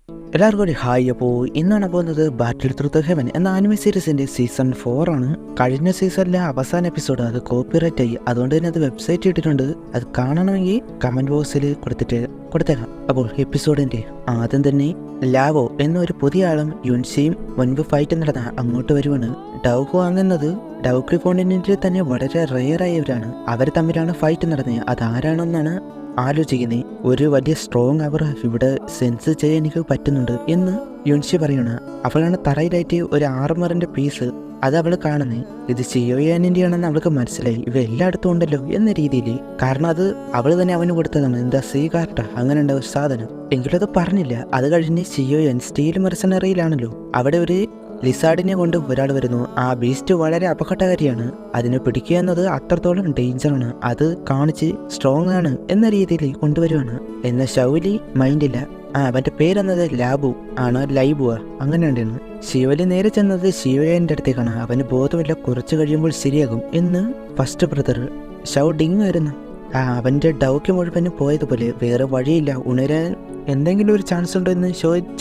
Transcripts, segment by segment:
എല്ലാവർക്കും ഒരു ഹായ്. അപ്പോൾ ഇന്നാണ് പോകുന്നത് ബാറ്റിൽ ത്രൂ ദ ഹെവൻ എന്ന ആനിമേ സീരീസിൻ്റെ സീസൺ 4 ആണ്. കഴിഞ്ഞ സീസണിലെ അവസാന എപ്പിസോഡ് അത് കോപ്പിറൈറ്റ് ആയി, അതുകൊണ്ട് തന്നെ അത് വെബ്സൈറ്റ് ഇട്ടിട്ടുണ്ട്. അത് കാണണമെങ്കിൽ കമൻറ്റ് ബോക്സിൽ കൊടുത്തേക്കാം. അപ്പോൾ എപ്പിസോഡിൻ്റെ ആദ്യം തന്നെ ലാവോ എന്നൊരു പുതിയ ആളും യുൻസിയും മുൻപ് ഫൈറ്റ് നടന്ന അങ്ങോട്ട് വരുവാണ്. ഡൗഹു വാങ്ങുന്നത് ഡൗക്രി കോണ്ടിനെന്റിൽ തന്നെ വളരെ റെയറായവരാണ്. അവർ തമ്മിലാണ് ഫൈറ്റ് നടന്നത്. അതാരാണെന്നാണ് ആലോചിക്കുന്നത്. ഒരു വലിയ സ്ട്രോങ് അവർ ഇവിടെ സെൻസ് ചെയ്യാൻ എനിക്ക് പറ്റുന്നുണ്ട് എന്ന് യുൻഷി പറയണം. അവളാണ് തറയിലായിട്ട് ഒരു ആർമറിന്റെ പീസ് അത് അവൾ കാണുന്നത്. ഇത് ചിയോയാനിൻ്റെ ആണെന്ന് അവൾക്ക് മനസ്സിലായി. ഇവ എല്ലായിടത്തും ഉണ്ടല്ലോ എന്ന രീതിയിൽ. കാരണം അത് അവൾ തന്നെ അവന് കൊടുത്തതാണ്. എന്താ സീകാർട്ട അങ്ങനെ ഉണ്ടാവും ഒരു സാധനം. എങ്കിലും അത് പറഞ്ഞില്ല. അത് കഴിഞ്ഞ് ചിയോയൻ സ്റ്റീൽ മെർസനറിയിലാണല്ലോ. അവിടെ ഒരു ലിസാർഡിനെ കൊണ്ട് ഒരാൾ വരുന്നു. ആ ബീസ്റ്റ് വളരെ അപകടകാരിയാണ്. അതിനെ പിടിക്കുക എന്നത് അത്രത്തോളം ഡേഞ്ചറാണ്. അത് കാണിച്ച് സ്ട്രോങ് ആണ് എന്ന രീതിയിൽ കൊണ്ടുവരുവാണ്. എന്നാൽ ശൗലി മൈൻഡില്ല. അവന്റെ പേരെന്നത് ലാബു ആണ്, ലൈബുവാ അങ്ങനെ ഉണ്ടായിരുന്നു. ശിവലി നേരെ ചെന്നത് ശിവയന്റെ അടുത്തേക്കാണ്. അവന് ബോധമില്ല, കുറച്ച് കഴിയുമ്പോൾ ശരിയാകും എന്ന് ഫസ്റ്റ് ബ്രദർ ഷൗട്ടിങ് ആയിരുന്നു. അവന്റെ ഡൗക്ക് മുഴുവനും പോയതുപോലെ വേറെ വഴിയില്ല. ഉണരാൻ എന്തെങ്കിലും ഒരു ചാൻസ് ഉണ്ടോ എന്ന്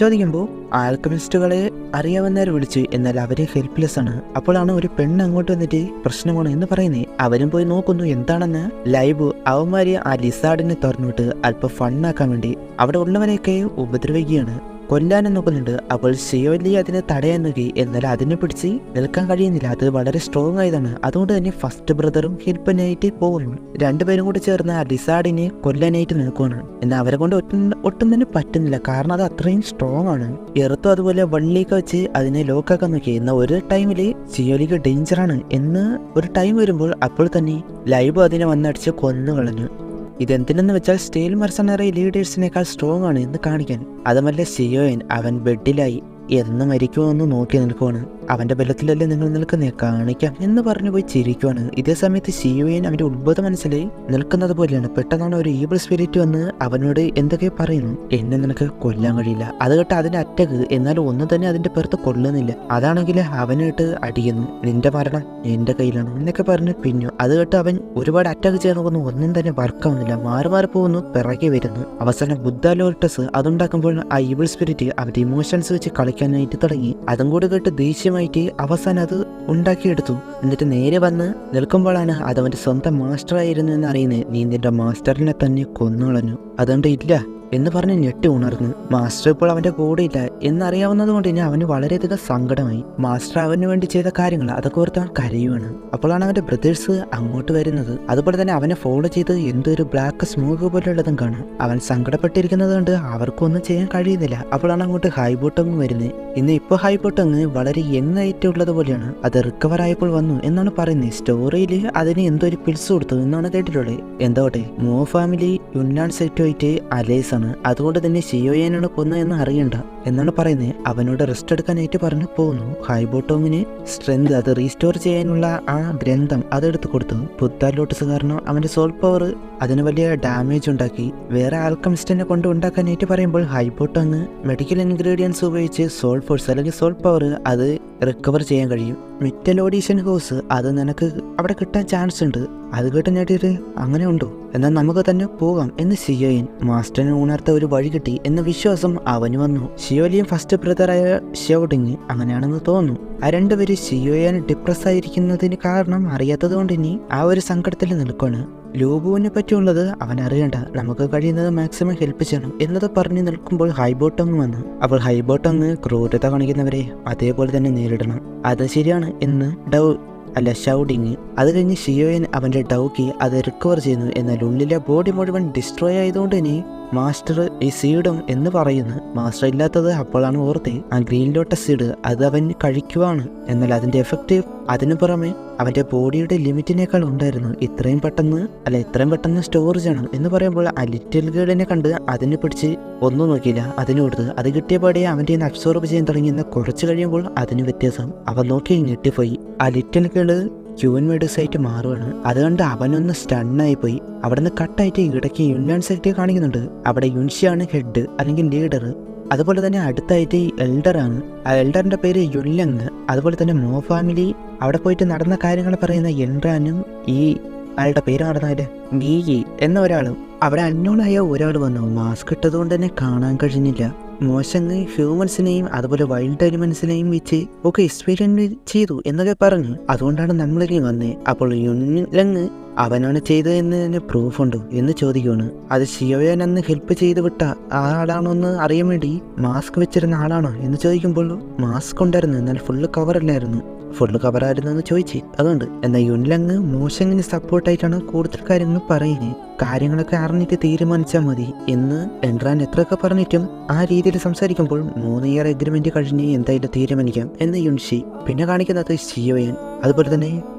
ചോദിക്കുമ്പോൾ ആൽക്കമിസ്റ്റുകളെ അറിയാവുന്നവരെ വിളിച്ചു. എന്നാൽ അവര് ഹെൽപ്ലെസ് ആണ്. അപ്പോഴാണ് ഒരു പെണ്ണ് അങ്ങോട്ട് വന്നിട്ട് പ്രശ്നമാണ് എന്ന് പറയുന്നത്. അവരും പോയി നോക്കുന്നു എന്താണെന്ന്. ലൈബ് അവന്മാര് ആ ലിസാർഡിനെ തുറന്നുവിട്ട് അല്പം ഫണ്ണാക്കാൻ വേണ്ടി അവിടെ ഉള്ളവരെയൊക്കെ ഉപദ്രവിക്കുകയാണ്, കൊല്ലാനും നോക്കുന്നുണ്ട്. അപ്പോൾ ഷിയോലി അതിനെ തടയാൻ നോക്കി. എന്നാൽ അതിനെ പിടിച്ച് നിൽക്കാൻ കഴിയുന്നില്ല. അത് വളരെ സ്ട്രോങ് ആയതാണ്. അതുകൊണ്ട് തന്നെ ഫസ്റ്റ് ബ്രദറും ഹെൽപ്പിനായിട്ട് പോകുന്നു. രണ്ടുപേരും കൂടി ചേർന്ന് ആ ലിസാർഡിനെ കൊല്ലാനായിട്ട് നിൽക്കുകയാണ്. എന്നാൽ അവരെ കൊണ്ട് ഒട്ടും തന്നെ പറ്റുന്നില്ല. കാരണം അത് അത്രയും സ്ട്രോങ് ആണ്. എറുത്തും അതുപോലെ വള്ളിയൊക്കെ വെച്ച് അതിനെ ലോക്കാക്കാൻ നോക്കി. എന്നാൽ ഒരു ടൈമില് ഷിയോലിക്ക് ഡേഞ്ചറാണ് എന്ന് ഒരു ടൈം വരുമ്പോൾ അപ്പോൾ തന്നെ ലൈബ് അതിനെ വന്നടിച്ച് കൊന്നു കളഞ്ഞു. ഇതെന്തിനെന്ന് വെച്ചാൽ സ്റ്റീൽ മെർസനറി ലീഡേഴ്സിനേക്കാൾ സ്ട്രോങ് ആണ് എന്ന് കാണിക്കാൻ. അതുമല്ല ഷിയോയൻ അവൻ ബെഡിലായി എന്ന് മരിക്കുമോ നോക്കി നിൽക്കുവാണ്. അവന്റെ ബലത്തിലല്ലേ നിങ്ങൾ നിൽക്കുന്നേ, കാണിക്കാം എന്ന് പറഞ്ഞു പോയി ചിരിക്കുവാണ്. ഇതേ സമയത്ത് ഷിയോയൻ അവന്റെ ഉത്ഭവം മനസ്സിലായി നിൽക്കുന്നത് പോലെയാണ്. പെട്ടെന്നാണ് ഒരു ഈവിൾ സ്പിരിറ്റ് വന്ന് അവനോട് എന്തൊക്കെ പറയുന്നു. എന്നെ നിനക്ക് കൊല്ലാൻ കഴിയില്ല. അത് കേട്ട് അതിന്റെ അറ്റക്ക്. എന്നാലും ഒന്നും തന്നെ അതിന്റെ പുറത്ത് കൊള്ളുന്നില്ല. അതാണെങ്കിൽ അവനായിട്ട് അടിക്കുന്നു. നിന്റെ മരണം എന്റെ കയ്യിലാണ് എന്നൊക്കെ പറഞ്ഞ് പിന്നു. അത് കേട്ട് അവൻ ഒരുപാട് അറ്റാക്ക് ചെയ്യാൻ നോക്കുന്നു. ഒന്നും തന്നെ വർക്കാവുന്നില്ല. മാറി പോകുന്നു, പിറകെ വരുന്നു. അവസാനം ബുദ്ധ ലോട്ടസ് അതുണ്ടാക്കുമ്പോൾ ആ ഈവിൾ സ്പിരിറ്റ് അവന്റെ ഇമോഷൻസ് വെച്ച് കളിക്കാനായിട്ട് തുടങ്ങി. അതും കൂടെ കേട്ട് ദേഷ്യമായിട്ട് അവസാനം അത് ഉണ്ടാക്കിയെടുത്തു. എന്നിട്ട് നേരെ വന്ന് നിൽക്കുമ്പോഴാണ് അത് അവന്റെ സ്വന്തം മാസ്റ്റർ ആയിരുന്നു എന്ന് അറിയുന്നത്. നീ നിന്റെ മാസ്റ്ററിനെ തന്നെ കൊന്നുകളഞ്ഞു, അതുകൊണ്ട് ഇല്ല എന്ന് പറഞ്ഞ് ഞെട്ടി ഉണർന്നു. മാസ്റ്റർ ഇപ്പോൾ അവന്റെ കൂടെ ഇല്ല എന്നറിയാവുന്നത് കൊണ്ട് തന്നെ അവന് വളരെയധികം സങ്കടമായി. മാസ്റ്റർ അവന് വേണ്ടി ചെയ്ത കാര്യങ്ങൾ അതൊക്കെ ഓർത്ത് അവൻ കരയുവാണ്. അപ്പോഴാണ് അവന്റെ ബ്രദേഴ്സ് അങ്ങോട്ട് വരുന്നത്. അതുപോലെ തന്നെ അവനെ ഫോളോ ചെയ്ത് എന്തൊരു ബ്ലാക്ക് സ്മോക്ക് പോലുള്ളതും കാണാം. അവൻ സങ്കടപ്പെട്ടിരിക്കുന്നത് കൊണ്ട് അവർക്കൊന്നും ചെയ്യാൻ കഴിയുന്നില്ല. അപ്പോഴാണ് അങ്ങോട്ട് ഹൈബോട്ടങ് വരുന്നത്. ഇന്ന് ഇപ്പോൾ ഹൈബോട്ടങ് വളരെ യങ് ആയിട്ട് ഉള്ളത് പോലെയാണ്. അത് റിക്കവർ ആയപ്പോൾ വന്നു എന്നാണ് പറയുന്നത്. സ്റ്റോറിയിൽ അതിന് എന്തോ ഒരു പിൽസ് കൊടുത്തു എന്നാണ് കേട്ടിട്ടുള്ളത്. എന്തോട്ടെ മോ ഫാമിലി യുന്നാൻ സെറ്റുമായിട്ട് അലേസ് ആണ്. അതുകൊണ്ട് തന്നെ ഷിയോയനാണ് കൊന്നതെന്ന് അറിയണ്ട എന്നാണ് പറയുന്നത്. അവനോട് റെസ്റ്റ് എടുക്കാനായിട്ട് പറഞ്ഞു പോകുന്നു. ഹൈബോട്ടോങ്ങിന് സ്ട്രെങ്ത് അത് റീസ്റ്റോർ ചെയ്യാനുള്ള ആ ഗ്രന്ഥം അതെടുത്ത് കൊടുത്തു. ബുദ്ധ ലോട്ടസ് കാരണം അവന്റെ സോൾ പവർ അതിന് വലിയ ഡാമേജ് ഉണ്ടാക്കി. വേറെ ആൽക്കമിസ്റ്റിനെ കൊണ്ട് ഉണ്ടാക്കാനായിട്ട് പറയുമ്പോൾ ഹൈബോട്ടോങ് മെഡിക്കൽ ഇൻഗ്രീഡിയൻസ് ഉപയോഗിച്ച് സോൾ ഫോഴ്സ് അല്ലെങ്കിൽ സോൾ പവർ അത് റിക്കവർ ചെയ്യാൻ കഴിയും. മെറ്റലോഡീഷ്യൻ ഹോസ് അത് നിനക്ക് അവിടെ കിട്ടാൻ ചാൻസ് ഉണ്ട്. അത് കേട്ട് നേടിയിട്ട് അങ്ങനെ ഉണ്ടോ, എന്നാൽ നമുക്ക് തന്നെ പോകാം എന്ന് ഷിയോയൻ. മാസ്റ്ററിനെ ഉണർത്ത ഒരു വഴി കിട്ടി എന്ന വിശ്വാസം അവന് വന്നു. ഷിയോലിയും ഫസ്റ്റ് ബ്രദറായ ഷൗട്ടിങ് അങ്ങനെയാണെന്ന് തോന്നുന്നു. ആ രണ്ടുപേര് ഷിയോയൻ ഡിപ്രസ് ആയിരിക്കുന്നതിന് കാരണം അറിയാത്തത് കൊണ്ട് ഇനി ആ ഒരു സങ്കടത്തിൽ നിൽക്കുകയാണ്. ലൂബുവിനെ പറ്റിയുള്ളത് അവൻ അറിയണ്ട, നമുക്ക് കഴിയുന്നത് മാക്സിമം ഹെൽപ്പ് ചെയ്യണം എന്നത് പറഞ്ഞു നിൽക്കുമ്പോൾ ഹൈബോട്ടങ് വന്നു. അപ്പോൾ ഹൈബോട്ടങ് ക്രൂരത കാണിക്കുന്നവരെ അതേപോലെ തന്നെ നേരിടണം, അത് ശരിയാണ് എന്ന് ഷൗട്ടിങ്. അത് കഴിഞ്ഞ് ഷിയോയൻ അവന്റെ ഡൗക്കി അത് റിക്കവർ ചെയ്യുന്നു. എന്നാൽ ഉള്ളിലെ ബോഡി മുഴുവൻ ഡിസ്ട്രോയ് ആയതുകൊണ്ട് ഇനി മാസ്റ്റർ ഈ സീഡും എന്ന് പറയുന്നു. മാസ്റ്റർ ഇല്ലാത്തത് അപ്പോഴാണ് ഓർത്തെ ആ ഗ്രീൻ ലോട്ടസ് സീഡ് അത് അവൻ കഴിക്കുവാണ്. എന്നാൽ അതിന്റെ എഫക്റ്റ് അതിനു പുറമെ അവന്റെ ബോഡിയുടെ ലിമിറ്റിനേക്കാൾ ഉണ്ടായിരുന്നു. ഇത്രയും പെട്ടെന്ന് സ്റ്റോർ ചെയ്യണം എന്ന് പറയുമ്പോൾ ആ ലിറ്റിൽ ഗേളിനെ കണ്ട് അതിനെ പിടിച്ച് ഒന്നും നോക്കിയില്ല, അതിന് കൊടുത്ത് അത് കിട്ടിയ പാടെ അവന്റെ അബ്സോർബ് ചെയ്യാൻ തുടങ്ങിയെന്ന് കുറച്ച് കഴിയുമ്പോൾ അതിന് വ്യത്യാസം. അവൻ നോക്കി ഞെട്ടിപ്പോയി. ആ ലിറ്റിൽ ഗേള് ക്യൂൻമേഡ്സായിട്ട് മാറുകയാണ്. അതുകൊണ്ട് അവനൊന്ന് സ്റ്റണ്ണായി പോയി. അവിടെ നിന്ന് കട്ടായിട്ട് ഇടയ്ക്ക് യുൻയാൻ സെക്റ്റ് കാണിക്കുന്നുണ്ട്. അവിടെ യുൻഷിയാണ് ഹെഡ് അല്ലെങ്കിൽ ലീഡർ. അതുപോലെ തന്നെ അടുത്തായിട്ട് എൽഡറാണ്. ആ എൽഡറിന്റെ പേര് യുൻലങ്. അതുപോലെ തന്നെ മോ ഫാമിലി അവിടെ പോയിട്ട് നടന്ന കാര്യങ്ങൾ പറയുന്ന എൻറാനും ഈ അയാളുടെ പേര് നടന്നാല് ഗീഗി എന്ന ഒരാളും അവിടെ അന്നോളായ ഒരാൾ വന്നു. മാസ്ക് ഇട്ടതുകൊണ്ട് തന്നെ കാണാൻ കഴിഞ്ഞില്ല. മോശങ്ങ് ഹ്യൂമൻസിനെയും അതുപോലെ വൈൽഡ് എലിമെന്റ്സിനെയും വെച്ച് ഒക്കെ എക്സ്പെരിമെന്റ് ചെയ്തു എന്നൊക്കെ പറഞ്ഞു. അതുകൊണ്ടാണ് നമ്മളിനി വന്നേ. അപ്പോൾ യുൻലങ് അവനാണ് ചെയ്തതെന്നതിന് പ്രൂഫ് ഉണ്ടോ എന്ന് ചോദിക്കുകയാണ്. അത് ഷിയോയാൻ അന്ന് ഹെൽപ്പ് ചെയ്ത് വിട്ട ആളാണോ എന്ന് അറിയാൻ വേണ്ടി മാസ്ക് വെച്ചിരുന്ന ആളാണോ എന്ന് ചോദിക്കുമ്പോൾ മാസ്ക് ഉണ്ടായിരുന്നു, എന്നാൽ ഫുള്ള് കവറല്ലായിരുന്നു. ഫുള്ള് കവറായിരുന്നു എന്ന് ചോദിച്ചു. അതുകൊണ്ട് എന്നാൽ യുൻലങ് മോശങ്ങിന് സപ്പോർട്ടായിട്ടാണ് കൂടുതൽ കാര്യങ്ങൾ പറയുന്നത്. കാര്യങ്ങളൊക്കെ അറിഞ്ഞിട്ട് തീരുമാനിച്ചാൽ മതി എന്ന് എൻട്രാൻ എത്രയൊക്കെ പറഞ്ഞിട്ടും ആ രീതിയിൽ സംസാരിക്കുമ്പോൾ 3 ഇയർ എഗ്രിമെന്റ് കഴിഞ്ഞ് എന്തായാലും തീരുമാനിക്കാം എന്ന് യുൻഷി. പിന്നെ കാണിക്കുന്നത് ഷിയോയാൻ, അതുപോലെ തന്നെ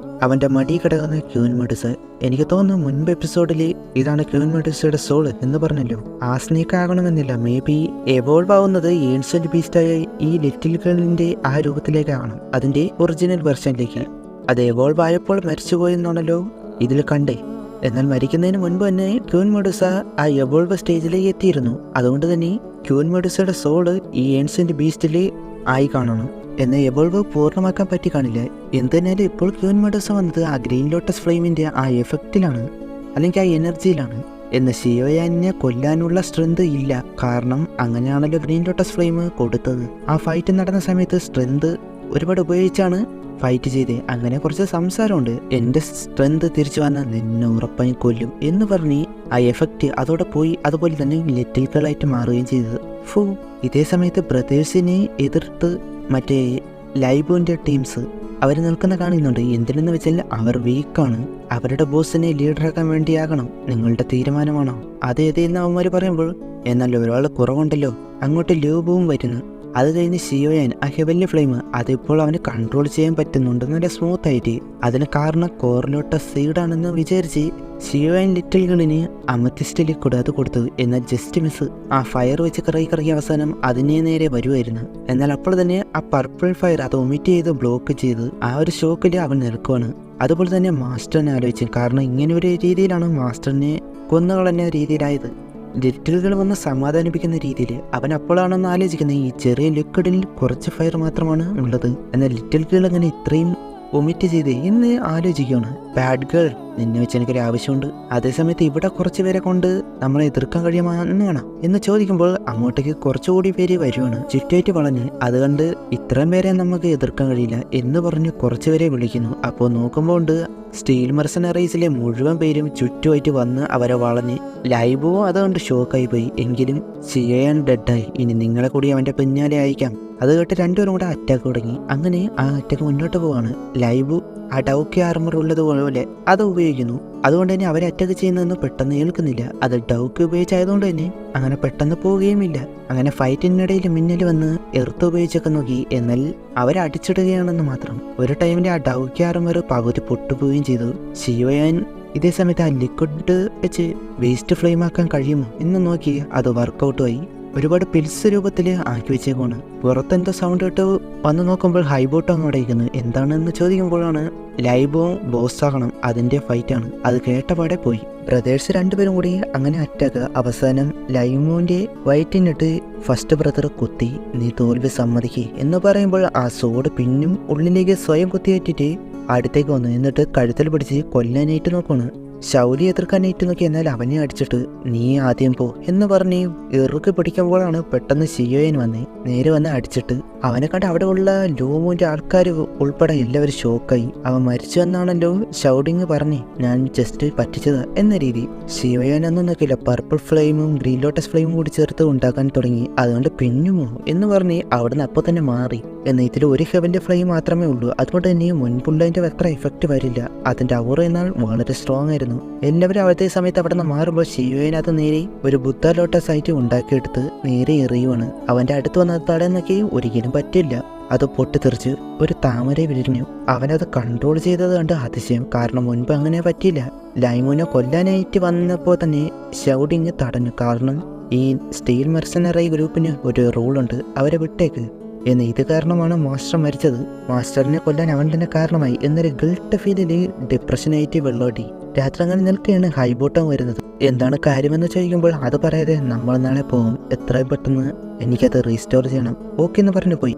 അവൻ്റെ മടി കിടക്കുന്ന ക്യൂൻ മെഡുസ. എനിക്ക് തോന്നുന്നു മുൻപ് എപ്പിസോഡിൽ ഇതാണ് ക്യൂൻ മെഡുസയുടെ സോള് എന്ന് പറഞ്ഞല്ലോ. ആ സ്നേക്ക് ആകണമെന്നില്ല, മേ ബി എവോൾവ് ആവുന്നത് ഏൻഷ്യന്റ് ബീസ്റ്റായ ഈ ലിറ്റിൽ ഗേളിന്റെ ആ രൂപത്തിലേക്കാണ്, അതിന്റെ ഒറിജിനൽ വെർഷനിലേക്ക്. അത് എവോൾവ് ആയപ്പോൾ മരിച്ചുപോയെന്നാണല്ലോ ഇതിൽ കണ്ടേ. എന്നാൽ മരിക്കുന്നതിന് മുൻപ് തന്നെ ക്യൂൻ മെഡുസ ആ എവോൾവ് സ്റ്റേജിലേക്ക് എത്തിയിരുന്നു. അതുകൊണ്ട് തന്നെ ക്യൂൻ മെഡുസയുടെ സോള് ഈ ഏൻഷ്യന്റ് ബീസ്റ്റിൽ ആയി കാണണം. എന്നാൽ എവോൾവ് പൂർണ്ണമാക്കാൻ പറ്റി കാണില്ല. എന്തിനാലും ഇപ്പോൾ ക്യൂൻ മെഡുസ വന്നത് ആ ഗ്രീൻ ലോട്ടസ് ഫ്ലെയിമിന്റെ ആ എഫക്റ്റിലാണ്, അല്ലെങ്കിൽ ആ എനർജിയിലാണ്. എന്ന് ഷിയോയാനെ കൊല്ലാനുള്ള സ്ട്രെങ്ത് ഇല്ല, കാരണം അങ്ങനെയാണല്ലോ ഗ്രീൻ ലോട്ടസ് ഫ്ലെയിം കൊടുത്തത്. ആ ഫൈറ്റ് നടന്ന സമയത്ത് സ്ട്രെങ്ത് ഒരുപാട് ഉപയോഗിച്ചാണ് ഫൈറ്റ് ചെയ്തേ. അങ്ങനെ കുറച്ച് സംസാരമുണ്ട്, എൻ്റെ സ്ട്രെങ്ത് തിരിച്ചു വന്നാൽ നിന്നെ ഉറപ്പായും കൊല്ലും എന്ന് പറഞ്ഞ് ആ എഫക്റ്റ് അതോടെ പോയി. അതുപോലെ തന്നെ ലിറ്റിൽ ഗേളായിട്ട് മാറുകയും ചെയ്തത്. ഇതേ സമയത്ത് ബ്രദേഴ്സിനെ എതിർത്ത് മറ്റേ ലൈബോന്റെ ടീംസ് അവർ നിൽക്കുന്ന കാണുന്നുണ്ട്. എന്തിനെന്ന് വെച്ചാൽ അവർ വീക്കാണ്, അവരുടെ ബോസിനെ ലീഡറാക്കാൻ വേണ്ടിയാകണം, നിങ്ങളുടെ തീരുമാനമാണോ അതേതെന്ന് അവന്മാർ പറയുമ്പോൾ എന്നാൽ ഒരാൾ കുറവുണ്ടല്ലോ, അങ്ങോട്ട് ലൂബും വരുന്നു. അത് കഴിഞ്ഞ് ഷിയോയാൻ ആ ഹെവൻലി ഫ്ലെയിം അതിപ്പോൾ അവന് കൺട്രോൾ ചെയ്യാൻ പറ്റുന്നുണ്ട് നല്ല സ്മൂത്ത് ആയിട്ട്. അതിന് കാരണം കോറിലോട്ട സീഡാണെന്ന് വിചാരിച്ച് ഷിയോയാൻ ലിറ്റിൽ ഗേളിന് അമത്തിസ്റ്റ് ലിക്വിഡ് അത് കൊടുത്തു. എന്നാൽ ജസ്റ്റ് മിസ് ആ ഫയർ വെച്ച് കറങ്ങി അവസാനം അതിനെ നേരെ വരുമായിരുന്നു. എന്നാൽ അപ്പോൾ തന്നെ ആ പർപ്പിൾ ഫയർ അത് ഒമിറ്റ് ചെയ്ത് ബ്ലോക്ക് ചെയ്ത് ആ ഒരു ഷോക്കിൽ അവൻ നിൽക്കുവാണ്. അതുപോലെ തന്നെ മാസ്റ്ററിനെ ആലോചിച്ചു, കാരണം ഇങ്ങനെ ഒരു രീതിയിലാണ് മാസ്റ്ററിനെ കൊന്നുകളഞ്ഞ രീതിയിലായത്. ലിറ്റിൽ ഗേൾ വന്ന് സമാധാനിപ്പിക്കുന്ന രീതിയിൽ അവൻ അപ്പോഴാണെന്ന് ആലോചിക്കുന്നത് ഈ ചെറിയ ലിക്വിഡിൽ കുറച്ച് ഫയർ മാത്രമാണ് ഉള്ളത്. എന്നാൽ ലിറ്റിൽ ഗേൾ അങ്ങനെ ഇത്രയും ഒമിറ്റ് ചെയ്ത് എന്ന് ആലോചിക്കുകയാണ്. ബാഡ് ഗേൾ, നിന്നെ വെച്ച് എനിക്കൊരു ആവശ്യമുണ്ട്. അതേസമയത്ത് ഇവിടെ കുറച്ച് പേരെ കൊണ്ട് നമ്മളെ എതിർക്കാൻ കഴിയുമെന്നാണ് എന്ന് ചോദിക്കുമ്പോൾ അങ്ങോട്ടേക്ക് കുറച്ചുകൂടി പേര് വരുവാണ്, ചുറ്റുമായിട്ട് വളഞ്ഞ്. അതുകൊണ്ട് ഇത്രയും പേരെ നമുക്ക് എതിർക്കാൻ കഴിയില്ല എന്ന് പറഞ്ഞ് കുറച്ച് പേരെ വിളിക്കുന്നു. അപ്പോൾ നോക്കുമ്പോൾ ഉണ്ട് സ്റ്റീൽ മെർസനറീസിലെ മുഴുവൻ പേരും ചുറ്റുമായിട്ട് വന്ന് അവരെ വളഞ്ഞ്. ലൈബുവും അതുകൊണ്ട് ഷോക്കായി പോയി. എങ്കിലും ഷിയോയാൻ ഡെഡായി, ഇനി നിങ്ങളെ കൂടി അവൻ്റെ പിന്നാലെ അയക്കാം. അത് കേട്ട് രണ്ടുപേരും കൂടെ അറ്റാക്ക് തുടങ്ങി. അങ്ങനെ ആ അറ്റാക്ക് മുന്നോട്ട് പോവാണ്. ലൈബു ആ ഡൗക്കി ആർമർ ഉള്ളതുപോലെ അത് ഉപയോഗിക്കുന്നു. അതുകൊണ്ട് തന്നെ അവരെ അറ്റാക്ക് ചെയ്യുന്നതെന്ന് പെട്ടെന്ന് ഏൽക്കുന്നില്ല. അത് ഡൗക്കി ഉപയോഗിച്ചായതുകൊണ്ട് തന്നെ അങ്ങനെ പെട്ടെന്ന് പോവുകയുമില്ല. അങ്ങനെ ഫൈറ്റിനിടയിൽ മിന്നൽ വന്ന് എർത്ത് ഉപയോഗിച്ചൊക്കെ നോക്കി, എന്നാൽ അവരെ അടിച്ചിടുകയാണെന്ന് മാത്രം. ഒരു ടൈമിൽ ആ ഡൗക്കി ആർമർ പകുതി പൊട്ടുപോവുകയും ചെയ്തു. ഷിയോയാൻ ഇതേ സമയത്ത് ആ ലിക്വിഡ് വെച്ച് വേസ്റ്റ് ഫ്ലെയിം ആക്കാൻ കഴിയുമോ എന്ന് നോക്കി അത് വർക്കൗട്ടുമായി. ഒരുപാട് പിൽസ് രൂപത്തിൽ ആക്കി വെച്ചേക്കാണ്. പുറത്തെന്തോ സൗണ്ട് കേട്ട് വന്ന് നോക്കുമ്പോൾ ഹൈബോട്ടോ അങ്ങോട്ട് ഇരിക്കുന്നു. എന്താണെന്ന് ചോദിക്കുമ്പോഴാണ് ലൈബോ ബോസ് ആകണം, അതിൻ്റെ ഫൈറ്റാണ്. അത് കേട്ടപാടെ പോയി. ബ്രദേഴ്സ് രണ്ടുപേരും കൂടി അങ്ങനെ അറ്റാക്ക്. അവസാനം ലൈമോന്റെ വയറ്റിനിട്ട് ഫസ്റ്റ് ബ്രദർ കുത്തി, നീ തോൽവി സമ്മതിക്കേ എന്ന് പറയുമ്പോൾ ആ സോഡ് പിന്നും ഉള്ളിലേക്ക് സ്വയം കുത്തിയേറ്റിട്ട് അടുത്തേക്ക് വന്നു. എന്നിട്ട് കഴുത്തിൽ പിടിച്ച് കൊല്ലാനായിട്ട് നോക്കാണ്. ശൗലി എതിർക്കാനായിട്ട് നോക്കി, എന്നാൽ അവനെ അടിച്ചിട്ട് നീ ആദ്യം പോ എന്ന് പറഞ്ഞ് ഇറുക്ക് പിടിക്കുമ്പോഴാണ് പെട്ടെന്ന് ഷിയോയൻ വന്നേ. നേരെ വന്ന് അടിച്ചിട്ട് അവനെ കണ്ട് അവിടെ ഉള്ള ലൂമുവിന്റെ ആൾക്കാർ ഉൾപ്പെടെ എല്ലാവരും ഷോക്കായി. അവൻ മരിച്ചു എന്നാണല്ലോ ഷൗഡിങ് പറഞ്ഞേ, ഞാൻ ജസ്റ്റ് പറ്റിച്ചത് എന്ന രീതി. ഷിയോയൻ ഒന്നും നോക്കില്ല, പർപ്പിൾ ഫ്ലെയിമും ഗ്രീൻ ലോട്ടസ് ഫ്ലെയിമും കൂടി ചേർത്ത് ഉണ്ടാക്കാൻ തുടങ്ങി. അതുകൊണ്ട് പിന്നുമോ എന്ന് പറഞ്ഞ് അവിടുന്ന് അപ്പോൾ തന്നെ മാറി. എന്നാൽ ഇതിൽ ഒരു ഹെവന്റെ ഫ്ലെയിം മാത്രമേ ഉള്ളൂ. അതുകൊണ്ട് തന്നെ മുൻപുള്ളതിന്റെ അത്ര എഫക്റ്റ് വരില്ല. അതിന്റെ ഔറ എന്നാൽ വളരെ സ്ട്രോങ് ആയിരുന്നു. എല്ലാവരും അവധി സമയത്ത് അവിടെ നിന്ന് മാറുമ്പോൾ ഷിയോയനകത്ത് നേരെ ഒരു ബുദ്ധ ലോട്ടസ് ആയിട്ട് ഉണ്ടാക്കിയെടുത്ത് നേരെ എറിയുവാണ്. അവന്റെ അടുത്ത് വന്നത് തടയാൻ നോക്കി ഒരിക്കലും പറ്റില്ല. അത് പൊട്ടിത്തെറിച്ച് ഒരു താമര വിരിഞ്ഞു. അവനത് കൺട്രോൾ ചെയ്തത് കണ്ട് അതിശയം, കാരണം മുൻപ് അങ്ങനെ പറ്റിയില്ല. ലൈമോനെ കൊല്ലാനായിട്ട് വന്നപ്പോൾ തന്നെ ഷൗഡിങ് തടഞ്ഞു. കാരണം ഈ സ്റ്റീൽ മെർസനറി ഗ്രൂപ്പിന് ഒരു റൂളുണ്ട്, അവരെ വിട്ടേക്ക് എന്ന്. ഇത് കാരണമാണ് മാസ്റ്റർ മരിച്ചത്. മാസ്റ്ററിനെ കൊല്ലാൻ അവൻ തന്നെ കാരണമായി എന്നൊരു ഗിൽട്ട് ഫീലില് ഡിപ്രഷനായിട്ട് വെള്ളോട്ടി. രാത്രി അങ്ങനെ നിൽക്കുകയാണ് ഹൈബോട്ടം വരുന്നത്. എന്താണ് കാര്യമെന്ന് ചോദിക്കുമ്പോൾ അത് പറയാതെ നമ്മൾ നാളെ പോകും, എത്രയും പെട്ടെന്ന് എനിക്കത് റീസ്റ്റോർ ചെയ്യണം, ഓക്കെ എന്ന് പറഞ്ഞു പോയി.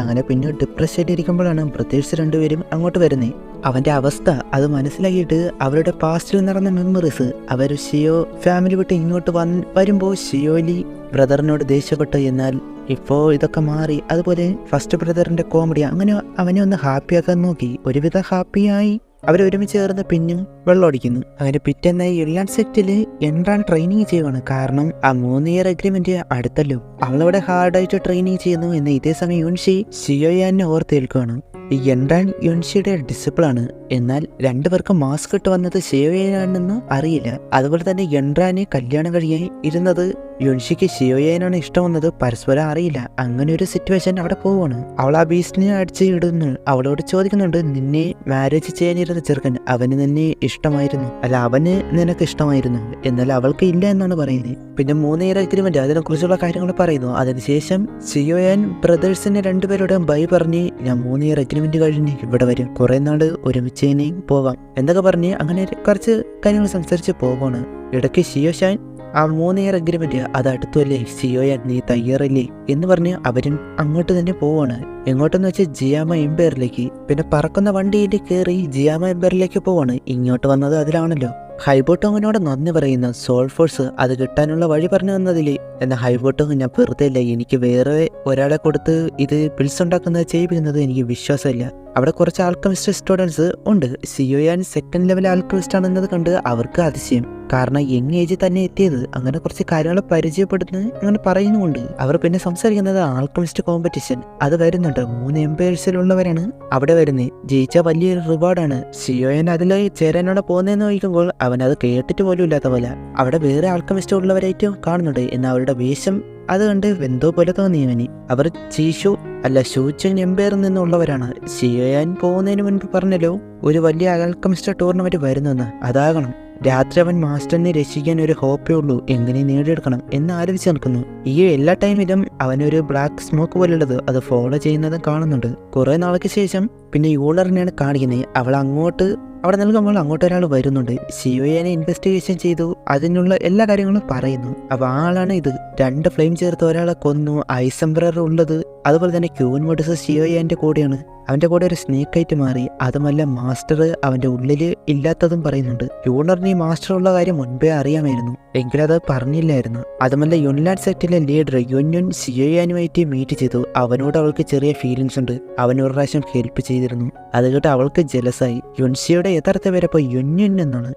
അങ്ങനെ പിന്നെ ഡിപ്രഷൻ ഇരിക്കുമ്പോഴാണ് ബ്രദേഴ്സ് രണ്ടുപേരും അങ്ങോട്ട് വരുന്നത്. അവന്റെ അവസ്ഥ അത് മനസ്സിലാക്കിയിട്ട് അവരുടെ പാസ്റ്റിൽ നടന്ന മെമ്മറീസ് അവർ ഷിയോ ഫാമിലി വിട്ട് ഇങ്ങോട്ട് വരുമ്പോൾ ഷിയോലി ബ്രദറിനോട് ദേഷ്യപ്പെട്ടു. എന്നാൽ ഇപ്പോൾ ഇതൊക്കെ മാറി. അതുപോലെ ഫസ്റ്റ് ബ്രദറിന്റെ കോമഡി അങ്ങനെ അവനെ ഒന്ന് ഹാപ്പിയാക്കാൻ നോക്കി. ഒരുവിധം ഹാപ്പിയായി അവരൊരുമിച്ച് ചേർന്ന് പിന്നും വെള്ളമടിക്കുന്നു. അങ്ങനെ പിറ്റേന്നായി ഇർലാൻഡ് സെറ്റിൽ എൻട്രാൻ ട്രെയിനിങ് ചെയ്യുവാണ്. കാരണം ആ 3 ഇയർ അഗ്രിമെന്റ് അടുത്തല്ലോ. അവളവിടെ ഹാർഡായിട്ട് ട്രെയിനിങ് ചെയ്യുന്നു. എന്ന ഇതേ സമയം യുൻഷി ഷിയോയാനെ ഓർത്തെടുക്കുകയാണ്. ഈ എൻട്രാൻ യുൻഷിയുടെ ഡിസിപ്പിളാണ്. എന്നാൽ രണ്ടുപേർക്കും മാസ്ക് ഇട്ട് വന്നത് ഷിയോയാനെന്ന് അറിയില്ല. അതുപോലെ തന്നെ എൻട്രാന് കല്യാണം കഴിയാൻ ഇരുന്നത് യുൻഷിക്ക് ഷിയോയാനാണ് ഇഷ്ടം വന്നത് പരസ്പരം അറിയില്ല. അങ്ങനെ ഒരു സിറ്റുവേഷൻ അവിടെ പോവാണ്. അവൾ ആ ബീസ്റ്റിനെ അടിച്ച് ഇടുന്നു. അവളോട് ചോദിക്കുന്നുണ്ട്, നിന്നെ മാരേജ് ചെയ്യാനിരുന്ന ചെറുക്കൻ അവന് നിന്നെ ഇഷ്ടമായിരുന്നു, അല്ല അവന് നിനക്ക് ഇഷ്ടമായിരുന്നു. എന്നാൽ അവൾക്ക് ഇല്ല എന്നാണ് പറയുന്നത്. പിന്നെ 3 ഇയർ അഗ്രിമെന്റ് അതിനെ കുറിച്ചുള്ള കാര്യങ്ങൾ പറയുന്നു. അതിനുശേഷം ഷിയോയാൻ ബ്രദേഴ്സിനെ രണ്ടുപേരോടും ബൈ പറഞ്ഞ് ഞാൻ 3 ഇയർ അഗ്രിമെന്റ് കഴിഞ്ഞ് ഇവിടെ വരും, കുറെ നാട് ഒരുമിച്ച് പോവാം എന്നൊക്കെ പറഞ്ഞ് അങ്ങനെ കുറച്ച് കാര്യങ്ങൾ സംസാരിച്ച് പോവാണ്. ഇടയ്ക്ക് ഷിയോഷാൻ ആ 3 ഇയർ അഗ്രിമെന്റ് അത് അടുത്തല്ലേ, ഷിയോയാൻ നീ തയ്യാറല്ലേ എന്ന് പറഞ്ഞ് അവരും അങ്ങോട്ട് തന്നെ പോവാണ്. എങ്ങോട്ടെന്ന് വെച്ചാൽ ജിയാമ എംപയറിലേക്ക്. പിന്നെ പറക്കുന്ന വണ്ടിയിൽ കയറി ജിയാമ എംപയറിലേക്ക് പോവാണ്. ഇങ്ങോട്ട് വന്നത് അതിലാണല്ലോ. ഹൈബോട്ടോങ്ങിനോട് നന്ദി പറയുന്ന സോൾഫോഴ്സ് അത് കിട്ടാനുള്ള വഴി പറഞ്ഞു തന്നതിൽ. എന്നാൽ ഹൈബോട്ടോങ് ഞാൻ വെറുതെ ഇല്ല, എനിക്ക് വേറെ ഒരാളെ കൊടുത്ത് ഇത് പിൽസ് ഉണ്ടാക്കുന്നത് ചെയ്യിപ്പിക്കുന്നത് എനിക്ക് വിശ്വാസമില്ല. അവിടെ കുറച്ച് ആൽക്കമിസ്റ്റ് സ്റ്റുഡൻസ് ഉണ്ട്. ഷിയോയാൻ സെക്കൻഡ് ലെവൽ ആൽക്കമിസ്റ്റ് ആണെന്നത് കണ്ട് അവർക്ക് അതിശയം. കാരണം യങ് ഏജ് തന്നെ എത്തിയത്. അങ്ങനെ കുറച്ച് കാര്യങ്ങൾ പരിചയപ്പെടുത്തുന്നത് അങ്ങനെ പറയുന്നുമുണ്ട്. അവർ പിന്നെ സംസാരിക്കുന്നത് ആൽക്കമിസ്റ്റ് കോമ്പറ്റീഷൻ അത് വരുന്നുണ്ട്. 3 എംപയേഴ്സിലുള്ളവരാണ് അവിടെ വരുന്നത്. ജയിച്ച വലിയൊരു റിവാർഡാണ്. ഷിയോയാൻ അതിൽ ചേരാനോടെ പോകുന്നതെന്ന് ചോദിക്കുമ്പോൾ അവൻ അത് കേട്ടിട്ട് പോലും ഇല്ലാത്ത പോലെ. അവിടെ വേറെ ആൽക്കമിസ്റ്റ് ഉള്ളവരായിട്ടും കാണുന്നുണ്ട്. എന്നാൽ അവരുടെ വേഷം അത് കണ്ട് എന്തോ പോലെ തോന്നിയവന്. അവർ ചീഷു അല്ല ഷൂച്ചൻ എംപയറിൽ നിന്നുള്ളവരാണ്. ഷിയോയാൻ പോകുന്നതിന് മുൻപ് പറഞ്ഞല്ലോ ഒരു വലിയ ആൽക്കമിസ്റ്റ് ടൂർണമെന്റ് വരുന്നെന്ന്. അതാകണം. രാത്രി അവൻ മാസ്റ്ററിനെ രക്ഷിക്കാൻ ഒരു ഹോപ്പേ ഉള്ളൂ, എങ്ങനെ നേടിയെടുക്കണം എന്ന് ആലോചിച്ച് നിൽക്കുന്നു. ഈ എല്ലാ ടൈമിലും അവനൊരു ബ്ലാക്ക് സ്മോക്ക് പോലുള്ളത് അത് ഫോളോ ചെയ്യുന്നതും കാണുന്നുണ്ട്. കുറെ നാൾക്ക് ശേഷം പിന്നെ യൂളറിനെയാണ് കാണിക്കുന്നത്. അവൾ അങ്ങോട്ട് അവിടെ നൽകുമ്പോൾ അങ്ങോട്ട് ഒരാൾ വരുന്നുണ്ട്. ഷിയോയാനെ ഇൻവെസ്റ്റിഗേഷൻ ചെയ്തു, അതിനുള്ള എല്ലാ കാര്യങ്ങളും പറയുന്നു. അപ്പൊ ആളാണ് ഇത്. 2 ഫ്ലെയിം ചേർത്ത് ഒരാളെ കൊന്നു. ഐസംബ്രർ ഉള്ളത് അതുപോലെ തന്നെ ക്യൂൻ മോഡസ് ഷിയോയാന്റെ കൂടെയാണ്. അവന്റെ കൂടെ ഒരു സ്നേക്ക് ആയിട്ട് മാറി. അതുമല്ല മാസ്റ്റർ അവന്റെ ഉള്ളില് ഇല്ലാത്തതും പറയുന്നുണ്ട്. യൂണറിന് ഈ മാസ്റ്റർ ഉള്ള കാര്യം മുൻപേ അറിയാമായിരുന്നു, എങ്കിലും അത് പറഞ്ഞില്ലായിരുന്നു. അതുമല്ല യുൻലാൻഡ് സെറ്റിലെ ലീഡർ യുൻയുൻ ഷിയോയാനുമായിട്ട് മീറ്റ് ചെയ്തു. അവനോട് അവൾക്ക് ചെറിയ ഫീലിങ്സ് ഉണ്ട്. അവൻ ഒരു പ്രാവശ്യം ഹെൽപ്പ് ചെയ്തിരുന്നു. അത് കേട്ട് അവൾക്ക് ജലസായി. യുൻഷിയുടെ യഥാർത്ഥ പേരപ്പോൾ യുൻയുൻ എന്നാണ്.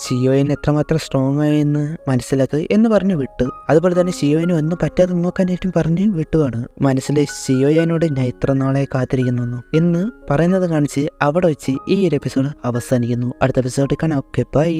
ഷിയോയൻ എത്രമാത്രം സ്ട്രോങ് ആയെന്ന് മനസ്സിലാക്കുക എന്ന് പറഞ്ഞു വിട്ടു. അതുപോലെ തന്നെ ഷിയോയനും ഒന്നും പറ്റാതെ നോക്കാനായിട്ടും പറഞ്ഞ് വിട്ടുവാണ്. മനസ്സിൽ ഷിയോയനോട് ഞാൻ ഇത്ര നാളെ കാത്തിരിക്കുന്നു എന്ന് പറയുന്നത് കാണിച്ച് അവിടെ വെച്ച് ഈ ഒരു എപ്പിസോഡ് അവസാനിക്കുന്നു. അടുത്ത എപ്പിസോഡിൽ കാണാം. Okay bye.